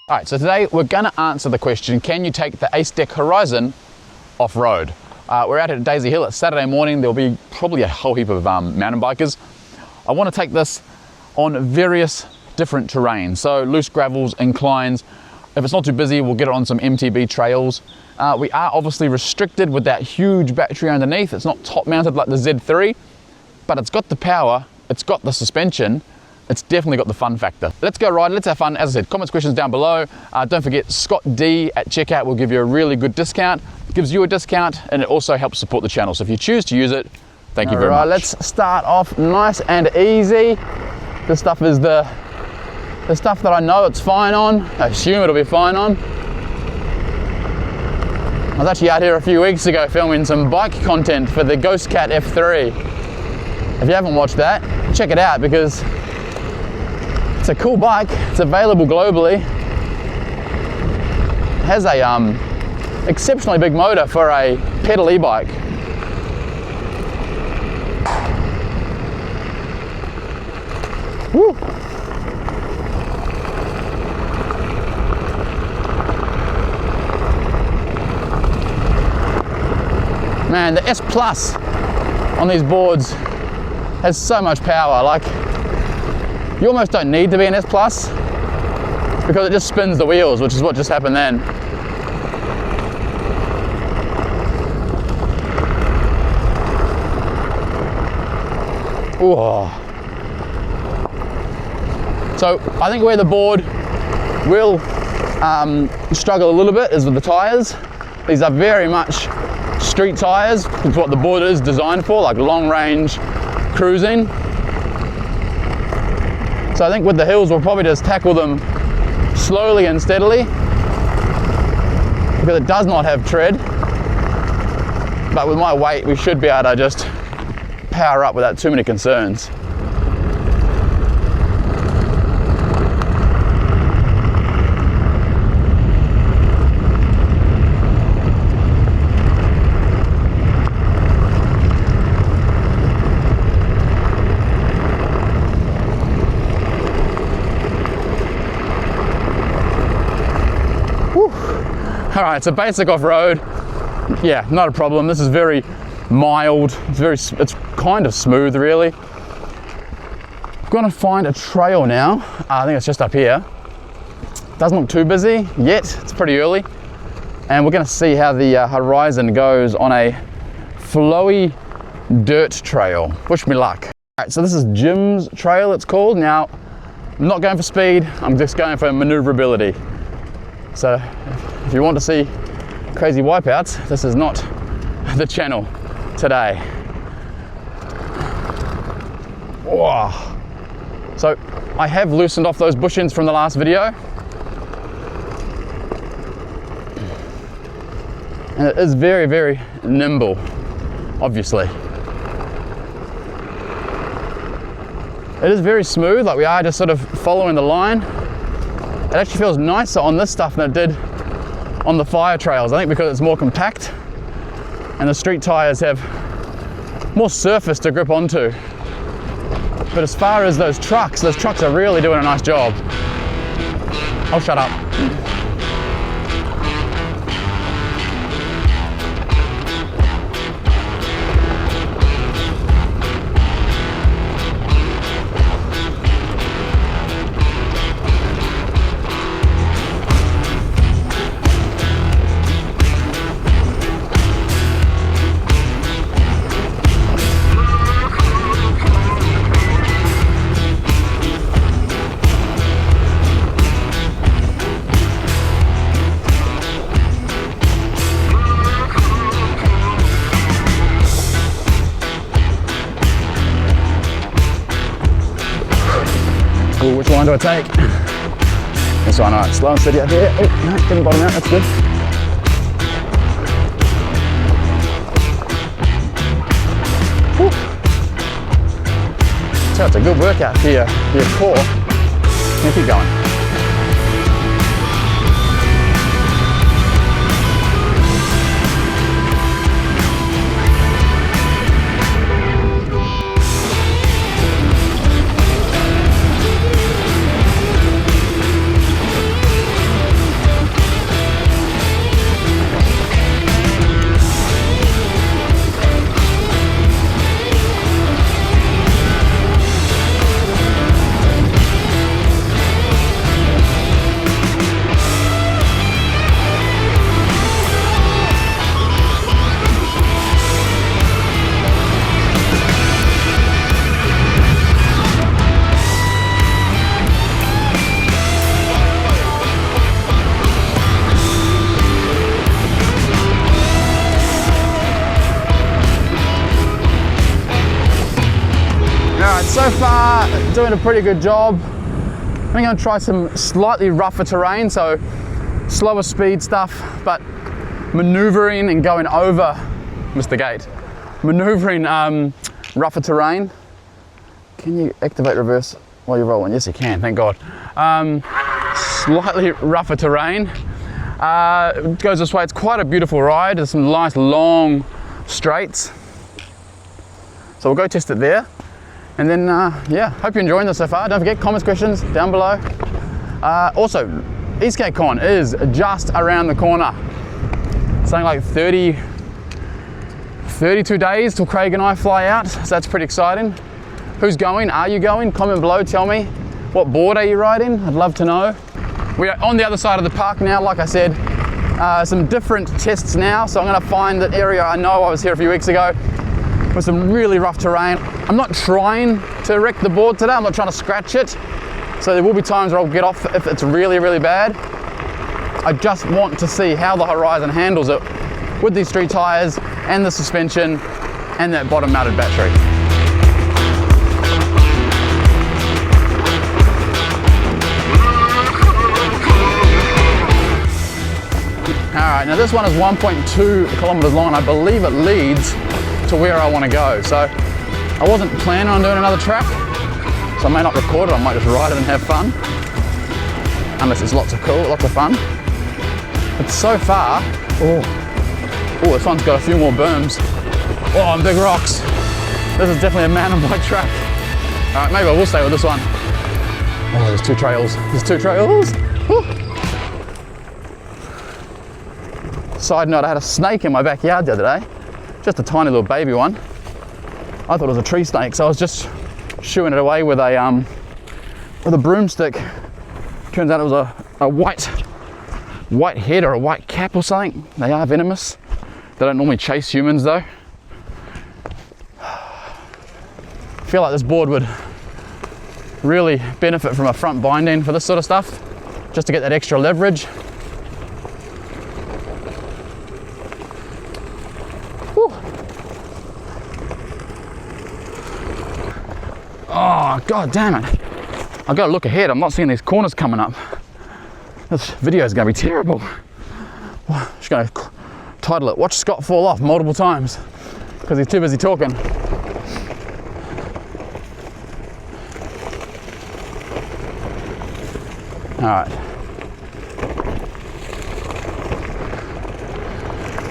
All right, so today we're gonna answer the question, can you take the Acedeck Horizon off-road? We're out here at Daisy Hill. It's Saturday morning. There'll be probably a whole heap of mountain bikers. I wanna take this on various different terrains. So loose gravels, inclines. If it's not too busy, we'll get it on some MTB trails. We are obviously restricted with that huge battery underneath. It's not top mounted like the Z3, but it's got the power, it's got the suspension, it's definitely got the fun factor. Let's go ride, let's have fun. As I said, comments, questions down below. Don't forget, Scott D at checkout will give you a really good discount. It gives you a discount and it also helps support the channel. So if you choose to use it, thank you very much. Let's start off nice and easy. This stuff is the stuff that I know it's fine on. I assume it'll be fine on. I was actually out here a few weeks ago filming some bike content for the Ghost Cat F3. If you haven't watched that, check it out because it's a cool bike. It's available globally. It has a exceptionally big motor for a pedal e-bike. Woo. Man, the S Plus on these boards has so much power. Like, you almost don't need to be an S Plus because it just spins the wheels, which is what just happened then. Ooh. So I think where the board will struggle a little bit is with the tires. These are very much street tires. It's what the board is designed for, like long range cruising. So I think with the hills we'll probably just tackle them slowly and steadily because it does not have tread. But with my weight we should be able to just power up without too many concerns. All right, so basic off-road, yeah, not a problem. This is very mild. It's kind of smooth, really. I'm gonna find a trail now. I think it's just up here. Doesn't look too busy yet. It's pretty early, and we're gonna see how the Horizon goes on a flowy dirt trail. Wish me luck. All right, so this is Jim's trail. It's called. Now, I'm not going for speed. I'm just going for maneuverability. So if you want to see crazy wipeouts, this is not the channel today. Whoa. So I have loosened off those bush ends from the last video. And it is very, very nimble, obviously. It is very smooth, like we are just sort of following the line. It actually feels nicer on this stuff than it did on the fire trails. I think because it's more compact and the street tires have more surface to grip onto. But as far as those trucks are really doing a nice job. Oh, shut up. Ooh, which one do I take? This one, all right, slow and steady up here. Oh, no, didn't bottom out, that's good. Whew. So it's a good workout for your core. Now keep going. Alright, so far doing a pretty good job. I'm going to try some slightly rougher terrain, so slower speed stuff, but maneuvering and going over, Mr. Gate, maneuvering rougher terrain. Can you activate reverse while you're rolling? Yes, you can, thank God. Slightly rougher terrain. It goes this way. It's quite a beautiful ride. There's some nice long straights. So we'll go test it there. And then, yeah, hope you're enjoying this so far. Don't forget, comments, questions down below. Also, EskateCon is just around the corner. Something like 32 days till Craig and I fly out. So that's pretty exciting. Who's going? Are you going? Comment below, tell me. What board are you riding? I'd love to know. We are on the other side of the park now, like I said. Some different tests now. So I'm gonna find the area I know I was here a few weeks ago with some really rough terrain. I'm not trying to wreck the board today. I'm not trying to scratch it. So there will be times where I'll get off if it's really, really bad. I just want to see how the Horizon handles it with these street tires and the suspension and that bottom mounted battery. Alright, now this one is 1.2 kilometers long and I believe it leads to where I want to go. So I wasn't planning on doing another track, so I may not record it, I might just ride it and have fun. Unless it's lots of fun. But so far, oh, this one's got a few more berms. Oh, and big rocks. This is definitely a mountain bike track. Alright, maybe I will stay with this one. Oh, there's two trails. Woo. Side note, I had a snake in my backyard the other day. Just a tiny little baby one. I thought it was a tree snake, so I was just shooing it away with a broomstick. Turns out it was a white head or a white cap or something. They are venomous. They don't normally chase humans though. I feel like this board would really benefit from a front binding for this sort of stuff, just to get that extra leverage. Oh, god damn it. I've got to look ahead. I'm not seeing these corners coming up. This video is going to be terrible. I'm just going to title it, Watch Scott Fall Off multiple times, because he's too busy talking. Alright.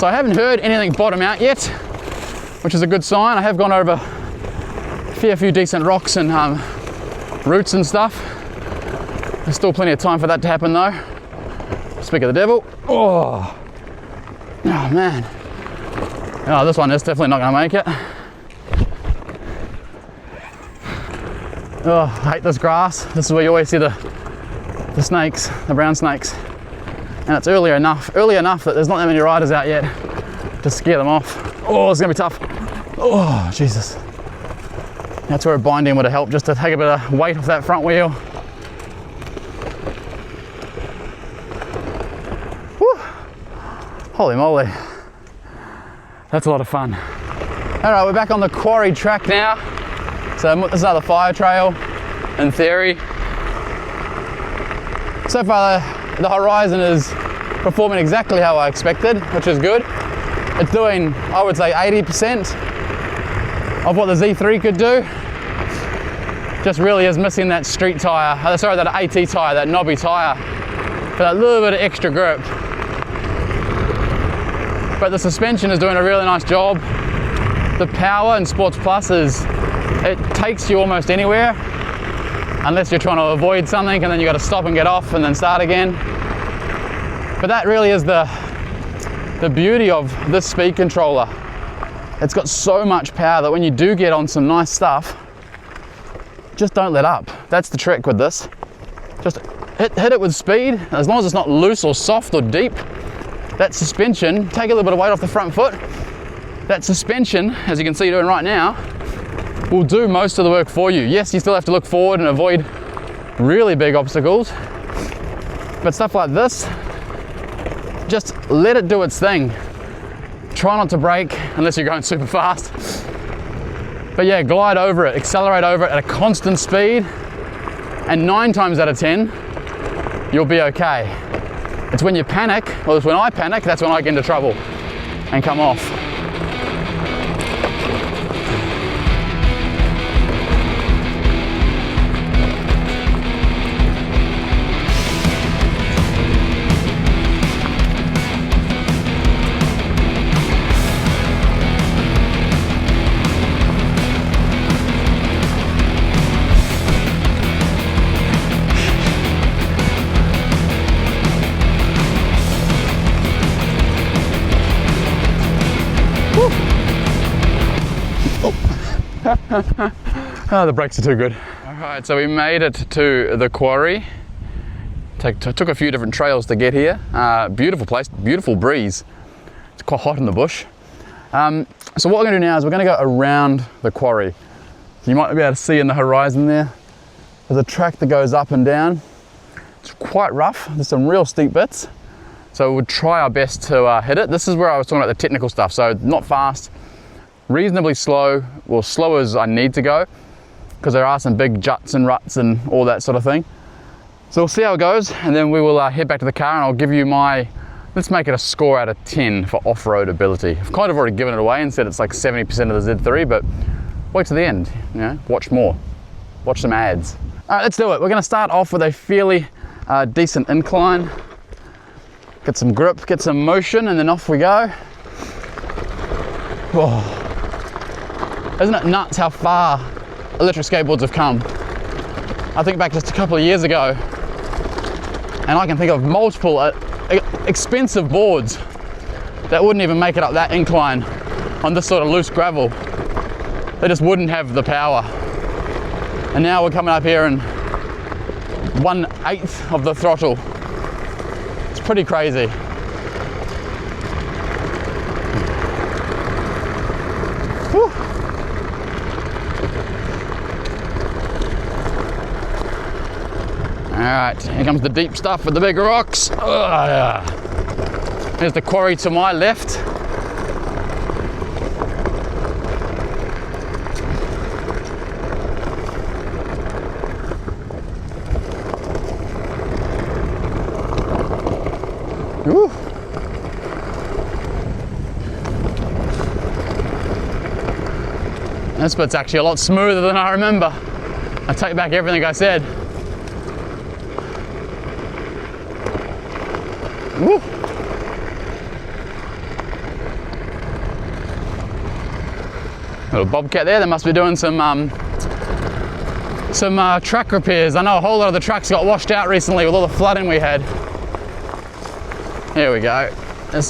So I haven't heard anything bottom out yet, which is a good sign. I have gone over a fair few decent rocks and roots and stuff. There's still plenty of time for that to happen though. Speak of the devil. Oh man. Oh, this one is definitely not going to make it. Oh, I hate this grass. This is where you always see the snakes, the brown snakes. And it's early enough that there's not that many riders out yet to scare them off. Oh, it's going to be tough. Oh, Jesus. That's where a binding would have helped, just to take a bit of weight off that front wheel. Whew. Holy moly. That's a lot of fun. All right, we're back on the Quarry track now. So this is another fire trail, in theory. So far, the Horizon is performing exactly how I expected, which is good. It's doing, I would say, 80% of what the Z3 could do. Just really is missing that street tire, sorry, that AT tire, that knobby tire, for that little bit of extra grip. But the suspension is doing a really nice job. The power in Sports Plus it takes you almost anywhere, unless you're trying to avoid something and then you got to stop and get off and then start again. But that really is the beauty of this speed controller. It's got so much power that when you do get on some nice stuff, just don't let up. That's the trick with this. Just hit it with speed, as long as it's not loose or soft or deep. That suspension, take a little bit of weight off the front foot. That suspension, as you can see doing right now, will do most of the work for you. Yes, you still have to look forward and avoid really big obstacles, but stuff like this, just let it do its thing. Try not to brake unless you're going super fast. But yeah, glide over it, accelerate over it at a constant speed, and 9 times out of 10, you'll be okay. It's when you panic, well, it's when I panic, that's when I get into trouble and come off. Oh, the brakes are too good. All right, so we made it to the quarry. Took a few different trails to get here. Beautiful place, beautiful breeze. It's quite hot in the bush. So what we're gonna do now is we're gonna go around the quarry. So you might be able to see in the horizon there, there's a track that goes up and down. It's quite rough, there's some real steep bits. So we'll try our best to hit it. This is where I was talking about the technical stuff. So not fast, reasonably slow, or slow as I need to go, because there are some big juts and ruts and all that sort of thing. So we'll see how it goes, and then we will head back to the car and I'll give you my, let's make it a score out of 10 for off-road ability. I've kind of already given it away and said it's like 70% of the Z3, but wait to the end, you know, watch more, watch some ads. All right, let's do it. We're gonna start off with a fairly decent incline, get some grip, get some motion, and then off we go. Whoa. Isn't it nuts how far electric skateboards have come? I think back just a couple of years ago, and I can think of multiple expensive boards that wouldn't even make it up that incline on this sort of loose gravel. They just wouldn't have the power. And now we're coming up here in 1/8 of the throttle. It's pretty crazy. Whew. All right, here comes the deep stuff with the big rocks. There's the quarry to my left. Woo. This bit's actually a lot smoother than I remember. I take back everything I said. Woo. Little bobcat there, they must be doing some track repairs. I know a whole lot of the tracks got washed out recently with all the flooding we had. Here we go. There's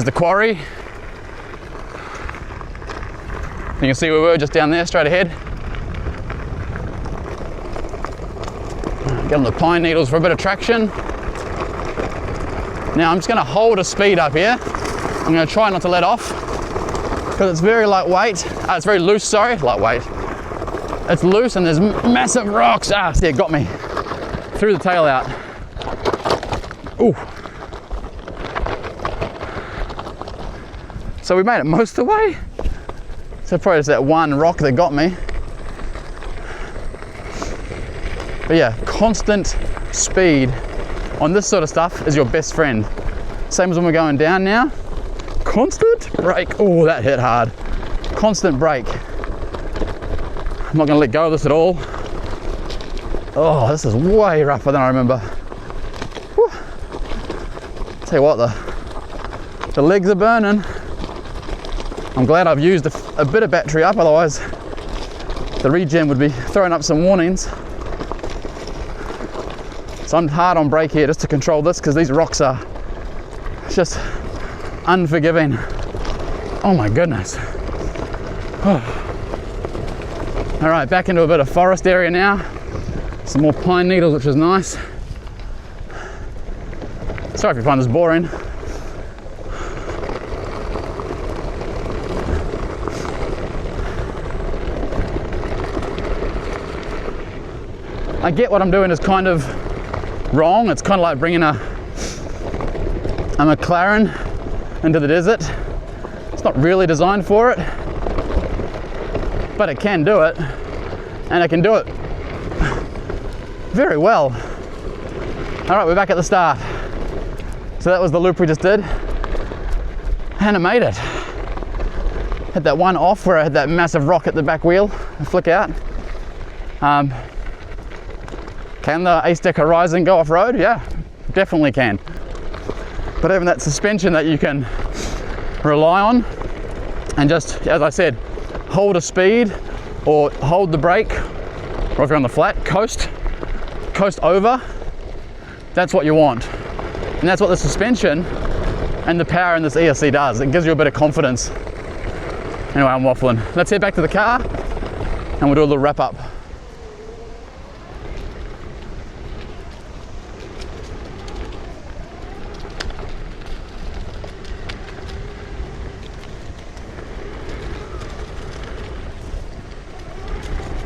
the quarry. You can see we were just down there, straight ahead. Get on the pine needles for a bit of traction. Now I'm just going to hold a speed up here. I'm going to try not to let off because it's very lightweight. It's very loose, sorry, lightweight. It's loose and there's massive rocks. See, it got me. Threw the tail out. Ooh. So we made it most of the way. So probably just that one rock that got me. But yeah, constant speed on this sort of stuff is your best friend. Same as when we're going down now. Constant brake. Oh, that hit hard. Constant brake. I'm not gonna let go of this at all. Oh, this is way rougher than I remember. Whew. Tell you what, the legs are burning. I'm glad I've used a bit of battery up, otherwise the regen would be throwing up some warnings. So I'm hard on brake here just to control this because these rocks are just unforgiving. Oh my goodness. Oh. All right, back into a bit of forest area now. Some more pine needles, which is nice. Sorry if you find this boring. I get what I'm doing is kind of wrong. It's kind of like bringing a McLaren into the desert. It's not really designed for it, but it can do it, and it can do it very well. All right, we're back at the start. So that was the loop we just did, and I made it. Had that one off where I had that massive rock at the back wheel flick out. Can the Acedeck Horizon go off-road? Yeah, definitely can. But even that suspension that you can rely on and just, as I said, hold a speed or hold the brake, or if you're on the flat, coast over, that's what you want. And that's what the suspension and the power in this ESC does. It gives you a bit of confidence. Anyway, I'm waffling. Let's head back to the car and we'll do a little wrap up.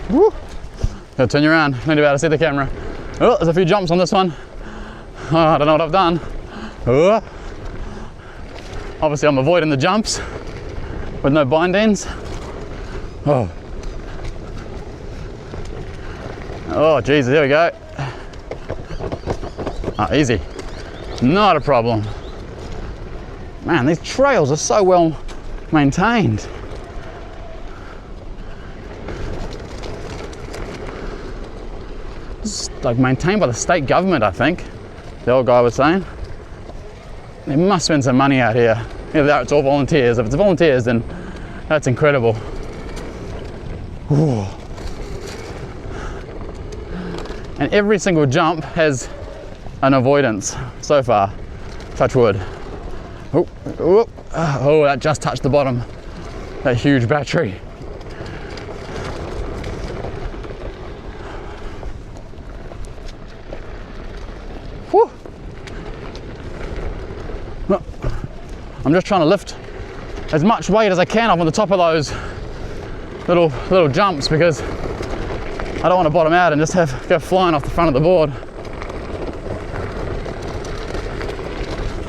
Woo! Gotta turn you around, need to be able to see the camera. Oh, there's a few jumps on this one. Oh, I don't know what I've done. Oh. Obviously I'm avoiding the jumps with no bind ends. Oh. Oh, Jesus, here we go. Oh, easy. Not a problem. Man, these trails are so well maintained. It's like maintained by the state government, I think. The old guy was saying. They must spend some money out here. Either it's all volunteers. If it's volunteers, then that's incredible. Ooh. And every single jump has an avoidance so far. Touch wood. Oh, oh, oh, that just touched the bottom. That huge battery. Whew. No, I'm just trying to lift as much weight as I can up on the top of those little jumps, because I don't want to bottom out and just go flying off the front of the board.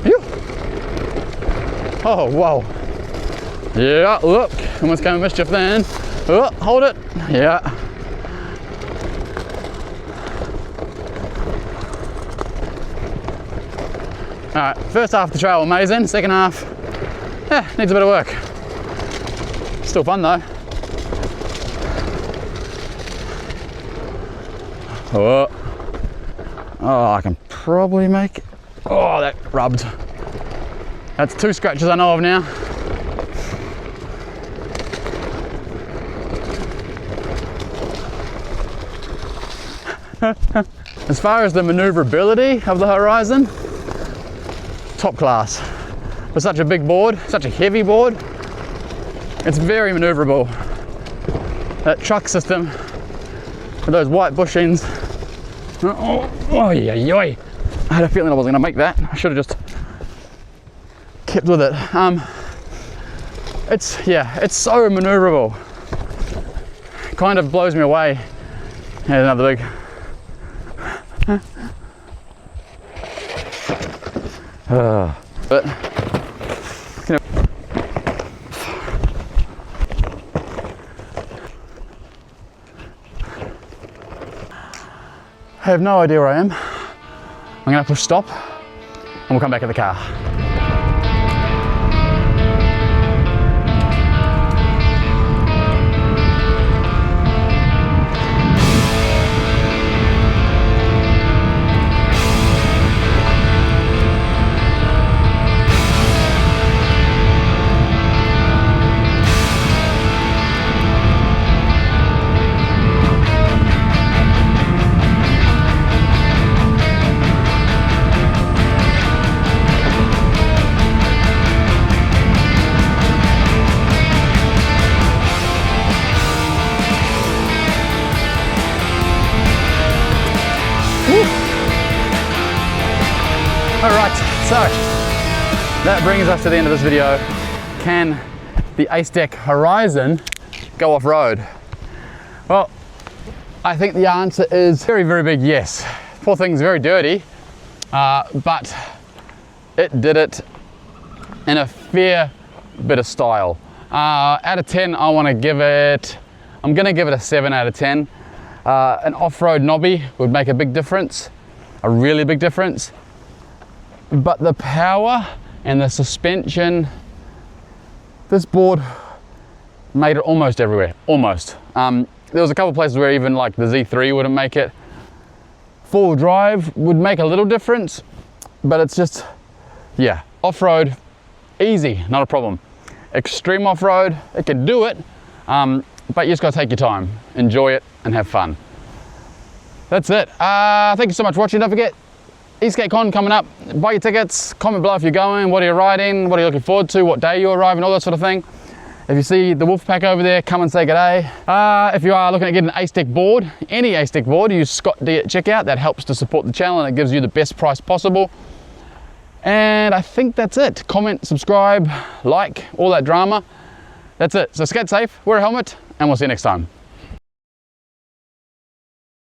Phew. Oh, whoa. Yeah, look, almost came mischief then. Oh, hold it. Yeah. All right, first half of the trail, amazing. Second half, yeah, needs a bit of work. Still fun though. Oh, oh, I can probably make it. Oh, that rubbed. That's 2 scratches I know of now. As far as the maneuverability of the Horizon, top class. For such a big board, such a heavy board, it's very maneuverable. That truck system with those white bushings. Oh, yeah, yeah. I had a feeling I wasn't gonna make that. I should have just kept with it. It's so maneuverable. Kind of blows me away. Here's another big. But you know, I have no idea where I am. I'm gonna push stop and we'll come back at the car. Alright, so that brings us to the end of this video. Can the Acedeck Horizon go off-road? Well, I think the answer is very, very big yes. Poor thing's very dirty, but it did it in a fair bit of style. Out of 10, I'm gonna give it a 7 out of 10. An off-road knobby would make a big difference, a really big difference. But the power and the suspension, this board made it almost everywhere, almost. There was a couple places where even like the Z3 wouldn't make it. Four-wheel drive would make a little difference, but it's just, yeah, off-road, easy, not a problem. Extreme off-road, it can do it, but you just gotta take your time, enjoy it, and have fun. That's it. Thank you so much for watching. Don't forget, ESkateCon coming up. Buy your tickets, comment below if you're going, what are you riding, what are you looking forward to, what day you arrive, and all that sort of thing. If you see the wolf pack over there, come and say g'day. If you are looking at getting an Acedeck board, any Acedeck board, use Scott D at checkout. That helps to support the channel and it gives you the best price possible. And I think that's it. Comment, subscribe, like, all that drama. That's it. So skate safe, wear a helmet, and we'll see you next time.